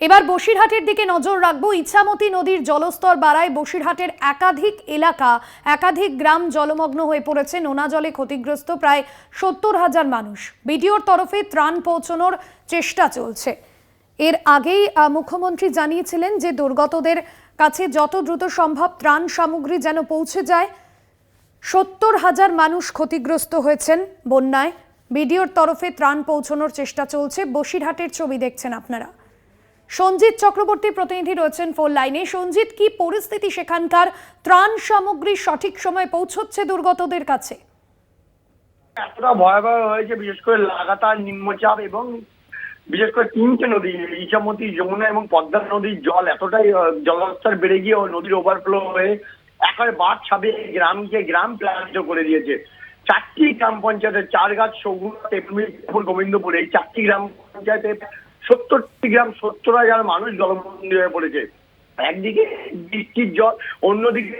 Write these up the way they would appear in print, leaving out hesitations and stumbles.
এবার বসিরহাটের দিকে নজর রাখবো। ইছামতি নদীর জলস্তর বাড়ায় বসিরহাটের একাধিক এলাকা, একাধিক গ্রাম জলমগ্ন হয়ে পড়েছে। নোনা জলে ক্ষতিগ্রস্ত প্রায় ৭০,০০০ মানুষ। বিডিওর তরফে ত্রাণ পৌঁছানোর চেষ্টা চলছে। এর আগেই মুখ্যমন্ত্রী জানিয়েছিলেন যে দুর্গতদের কাছে যত দ্রুত সম্ভব ত্রাণ সামগ্রী যেন পৌঁছে যায়। ৭০,০০০ মানুষ ক্ষতিগ্রস্ত হয়েছেন বন্যায়। বিডিওর তরফে ত্রাণ পৌঁছানোর চেষ্টা চলছে। বসিরহাটের ছবি দেখছেন আপনারা। সঞ্জিত চক্রবর্তী প্রতিনিধি রয়েছেন ফোন লাইনে। সঞ্জিত, কি পরিস্থিতি সেখানকার? ত্রাণ সামগ্রী সঠিক সময় পৌঁছচ্ছে দুর্গতদের কাছে? এতটা ভয়াবহ হয়েছে, বিশেষ করে লাগাতার নিম্নচাপ এবং বিশেষ করে তিনটে নদী, ইছামতি, যমুনা এবং পদ্মা নদীর জল এতটাই জলস্তর বেড়ে গিয়ে নদীর ওভারফ্লো হয়ে একেবারে বাদ ছাপিয়ে গ্রামকে গ্রাম প্লাবিত করে দিয়েছে। 4টি গ্রাম পঞ্চায়েতের চারগাছ, সৌগুনা, তেঁতুলিয়া, গোবিন্দপুর, এই 4টি গ্রাম পঞ্চায়েতে 70টি গ্রাম, ৭০,০০০ মানুষ জলবন্দী হয়ে পড়েছে। একদিকে বৃষ্টির জল, অন্যদিকে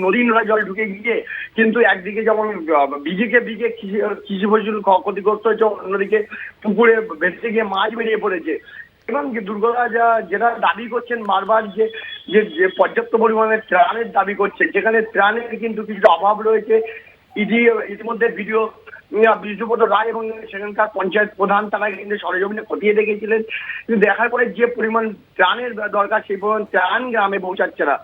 নদী নোনা জল ঢুকে গিয়ে কিন্তু একদিকে যেমন বিঘে বিঘে কৃষি ফসল ক্ষতিগ্রস্ত হয়েছে, অন্যদিকে পুকুরে ভেসে গিয়ে মাছ বেরিয়ে পড়েছে। এবং দুর্গরা যেটা দাবি করছেন বারবার যে পর্যাপ্ত পরিমাণে ত্রাণের দাবি করছেন, যেখানে ত্রাণের কিন্তু কিছুটা অভাব রয়েছে। ইতিমধ্যে বিষ্ণুপদ রায় এবং সেখানকার পঞ্চায়েত প্রধান তারা কিন্তু সরেজমিনে খতিয়ে দেখেছিলেন, কিন্তু দেখার পরে যে পরিমাণ ত্রাণের দরকার সেই পরিমাণ ত্রাণ গ্রামে পৌঁছাচ্ছে না।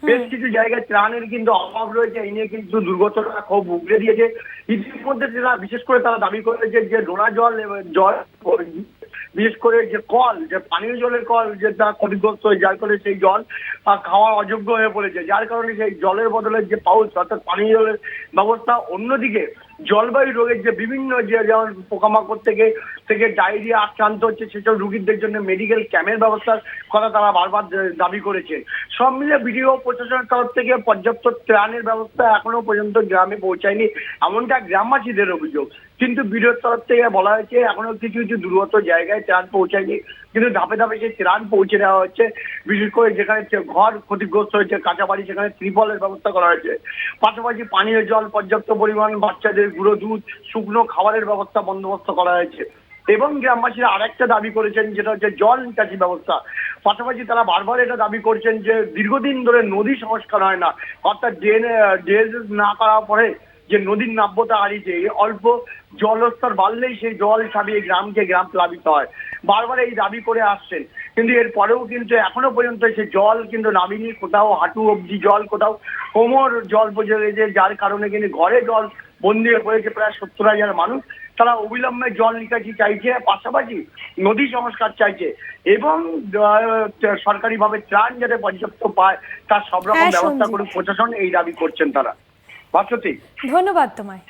বেশ কিছু জায়গায় ত্রাণের কিন্তু অভাব রয়েছে। এই নিয়ে কিন্তু দুর্গতরা খুব উগড়ে দিয়েছে। ইতিমধ্যে বিশেষ করে তারা দাবি করেছে যে নোনা জল বিশেষ করে যে কল, যে পানীয় জলের কল, যে তারা ক্ষতিগ্রস্ত হয়ে, যার ফলে সেই জল খাওয়ার অযোগ্য হয়ে পড়েছে, যার কারণে সেই জলের বদলে যে পাউচ অর্থাৎ পানীয় জলের ব্যবস্থা। অন্যদিকে জলবায়ু রোগের যে বিভিন্ন যেমন পোকামাকড় থেকে ডায়রিয়া আক্রান্ত হচ্ছে, সেসব রোগীদের জন্য মেডিকেল ক্যাম্পের ব্যবস্থার কথা তারা বারবার দাবি করেছে। সব মিলে বিডিও প্রশাসনের তরফ থেকে পর্যাপ্ত ত্রাণের ব্যবস্থা এখনো পর্যন্ত গ্রামে পৌঁছায়নি, এমনটা গ্রামবাসীদের অভিযোগ। কিন্তু বিডিওর তরফ থেকে বলা হয়েছে এখনো কিছু কিছু দুর্গত জায়গায় ত্রাণ পৌঁছায়নি, কিন্তু ধাপে ধাপে সেই ত্রাণ পৌঁছে দেওয়া হচ্ছে। বিশেষ করে যেখানে ঘর ক্ষতিগ্রস্ত হয়েছে, কাঁচা বাড়ি, সেখানে ত্রিপলের ব্যবস্থা করা হয়েছে। পাশাপাশি পানীয় জল, পর্যাপ্ত পরিমাণ বাচ্চাদের গুঁড়ো দুধ, শুকনো খাবারের ব্যবস্থা বন্দোবস্ত করা হয়েছে। এবং গ্রামবাসীরা আরেকটা দাবি করেছেন, যেটা হচ্ছে জল নিকাশি ব্যবস্থা। পাশাপাশি তারা বারবার এটা দাবি করছেন যে দীর্ঘদিন ধরে নদী সংস্কার হয় না, অর্থাৎ ড্রেন না করার পরে যে নদীর নাব্যতা হারিয়েছে, অল্প জলস্তর বাড়লেই সেই জল ছাড়িয়ে গ্রামকে গ্রাম প্লাবিত হয়। বারবার এই দাবি করে আসছেন, কিন্তু এর পরেও কিন্তু এখনো পর্যন্ত সে জল কিন্তু নামিনি। কোথাও হাঁটু অব্দি জল, কোথাও কোমর জল পৌঁছে গেছে, যার কারণে কিন্তু ঘরে জল বন্দি হয়ে পড়েছে প্রায় ৭০,০০০ মানুষ। তারা অবিলম্বে জল নিকাশি চাইছে, পাশাপাশি নদী সংস্কার চাইছে এবং সরকারিভাবে ত্রাণ যাতে পর্যাপ্ত পায় তার সব রকম ব্যবস্থা করুক প্রশাসন, এই দাবি করছেন তারা। ভাস্বতী, ধন্যবাদ তোমায়।